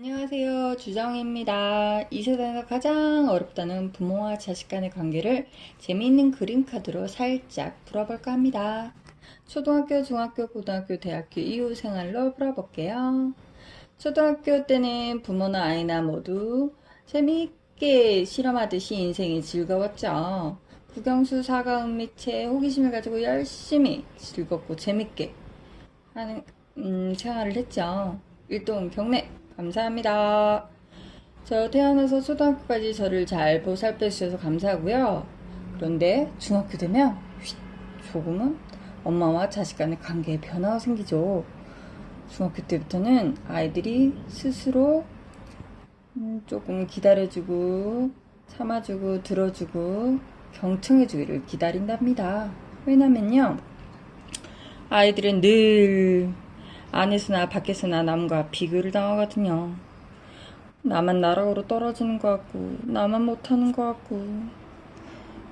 안녕하세요. 주정입니다. 이 세상에서 가장 어렵다는 부모와 자식 간의 관계를 재미있는 그림 카드로 살짝 풀어볼까 합니다. 초등학교, 중학교, 고등학교, 대학교 이후 생활로 풀어볼게요. 초등학교 때는 부모나 아이나 모두 재미있게 실험하듯이 인생이 즐거웠죠. 국영수, 사과, 은미채, 호기심을 가지고 열심히 즐겁고 재밌게 하는 생활을 했죠. 일동 경례 감사합니다. 저 태어나서 초등학교까지 저를 잘 보살펴 주셔서 감사하고요. 그런데 중학교 되면 조금은 엄마와 자식 간의 관계에 변화가 생기죠. 중학교 때부터는 아이들이 스스로 조금 기다려주고 참아주고 들어주고 경청해주기를 기다린답니다. 왜냐면요, 아이들은 늘 안에서나 밖에서나 남과 비교를 당하거든요. 나만 나락으로 떨어지는 것 같고, 나만 못하는 것 같고,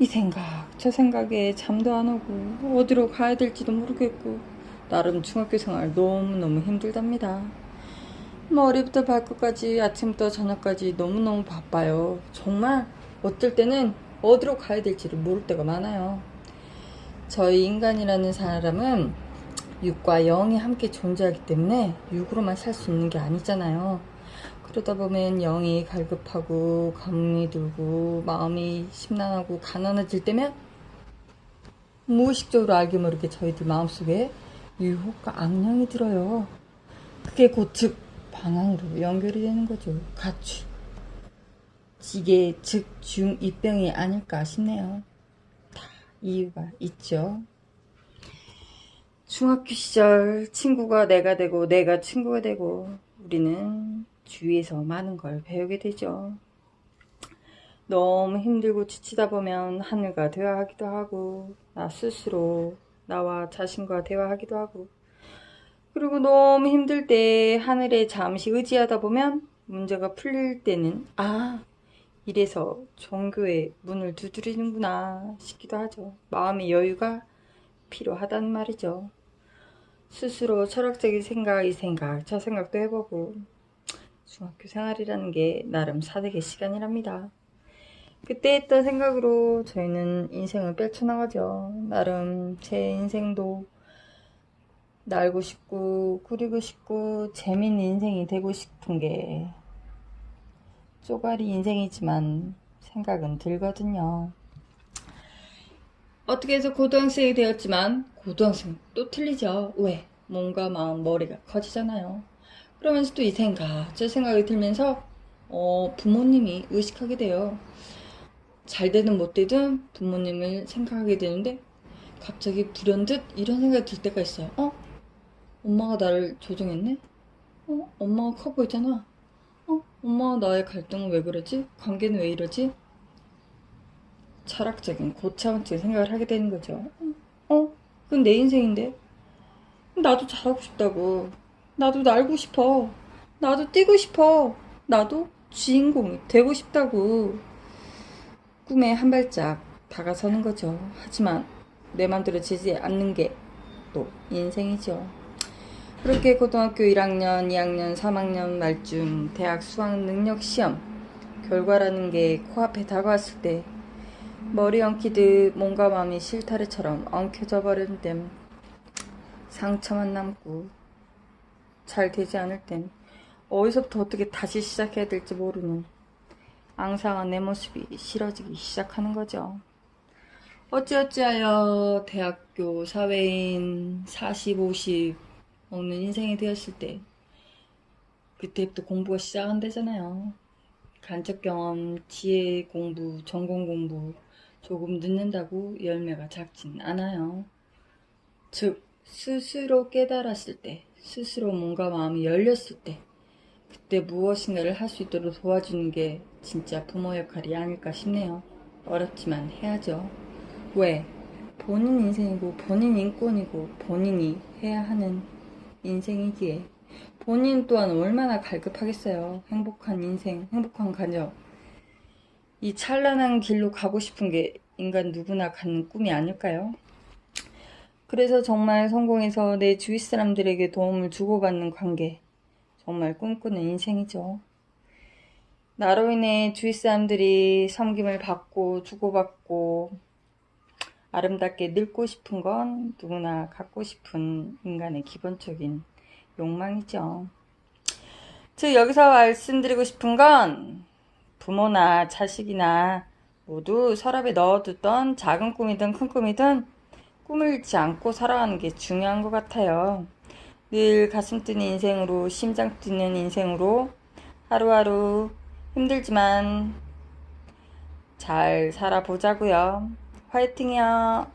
이 생각, 저 생각에 잠도 안 오고, 어디로 가야 될지도 모르겠고, 나름 중학교 생활 너무너무 힘들답니다. 머리부터 발끝까지 아침부터 저녁까지 너무너무 바빠요. 정말 어떨 때는 어디로 가야 될지를 모를 때가 많아요. 저희 인간이라는 사람은 육과 영이 함께 존재하기 때문에 육으로만 살 수 있는 게 아니잖아요. 그러다 보면 영이 갈급하고 감이 들고 마음이 심란하고 가난해질 때면 무의식적으로 알게 모르게 저희들 마음속에 유혹과 악령이 들어요. 그게 곧 즉 방황으로 연결이 되는 거죠. 가축 지게 즉 중이병이 아닐까 싶네요. 다 이유가 있죠. 중학교 시절 친구가 내가 되고 내가 친구가 되고 우리는 주위에서 많은 걸 배우게 되죠. 너무 힘들고 지치다 보면 하늘과 대화하기도 하고 나 스스로 나와 자신과 대화하기도 하고, 그리고 너무 힘들 때 하늘에 잠시 의지하다 보면 문제가 풀릴 때는 이래서 종교의 문을 두드리는구나 싶기도 하죠. 마음의 여유가 필요하단 말이죠. 스스로 철학적인 생각, 이 생각, 저 생각도 해보고, 중학교 생활이라는 게 나름 사대의 시간이랍니다. 그때 했던 생각으로 저희는 인생을 펼쳐나가죠. 나름 제 인생도 날고 싶고, 꾸리고 싶고, 재밌는 인생이 되고 싶은 게 쪼가리 인생이지만 생각은 들거든요. 어떻게 해서 고등학생이 되었지만 고등학생 또 틀리죠. 왜? 몸과 마음, 머리가 커지잖아요. 그러면서 또 이 생각, 저 생각이 들면서 부모님이 의식하게 돼요. 잘 되든 못 되든 부모님을 생각하게 되는데 갑자기 불현듯 이런 생각이 들 때가 있어요. 엄마가 나를 조종했네? 엄마가 커 보이잖아. 엄마와 나의 갈등은 왜 그러지? 관계는 왜 이러지? 철학적인 고차원적인 생각을 하게 되는 거죠. 그건 내 인생인데 나도 잘하고 싶다고. 나도 날고 싶어. 나도 뛰고 싶어. 나도 주인공이 되고 싶다고. 꿈에 한 발짝 다가서는 거죠. 하지만 내 맘대로 되지 않는 게 또 인생이죠. 그렇게 고등학교 1학년, 2학년, 3학년 말쯤 대학 수학 능력 시험 결과라는 게 코앞에 다가왔을 때 머리 엉키듯 몸과 마음이 실타래처럼 엉켜져 버린 땐, 상처만 남고 잘 되지 않을 땐 어디서부터 어떻게 다시 시작해야 될지 모르는 앙상한 내 모습이 싫어지기 시작하는 거죠. 어찌어찌하여 대학교 사회인 40, 50 먹는 인생이 되었을 때 그때부터 공부가 시작한다잖아요. 간접 경험, 지혜 공부, 전공 공부 조금 늦는다고 열매가 작진 않아요. 즉 스스로 깨달았을 때, 스스로 몸과 마음이 열렸을 때, 그때 무엇인가를 할 수 있도록 도와주는 게 진짜 부모 역할이 아닐까 싶네요. 어렵지만 해야죠. 왜? 본인 인생이고 본인 인권이고 본인이 해야 하는 인생이기에 본인 또한 얼마나 갈급하겠어요. 행복한 인생, 행복한 가정. 이 찬란한 길로 가고 싶은 게 인간 누구나 갖는 꿈이 아닐까요? 그래서 정말 성공해서 내 주위 사람들에게 도움을 주고받는 관계, 정말 꿈꾸는 인생이죠. 나로 인해 주위 사람들이 섬김을 받고 주고받고 아름답게 늙고 싶은 건 누구나 갖고 싶은 인간의 기본적인 욕망이죠. 즉 여기서 말씀드리고 싶은 건 부모나 자식이나 모두 서랍에 넣어두던 작은 꿈이든 큰 꿈이든 꿈을 잃지 않고 살아가는 게 중요한 것 같아요. 늘 가슴 뛰는 인생으로, 심장 뛰는 인생으로 하루하루 힘들지만 잘 살아보자고요. 화이팅이요.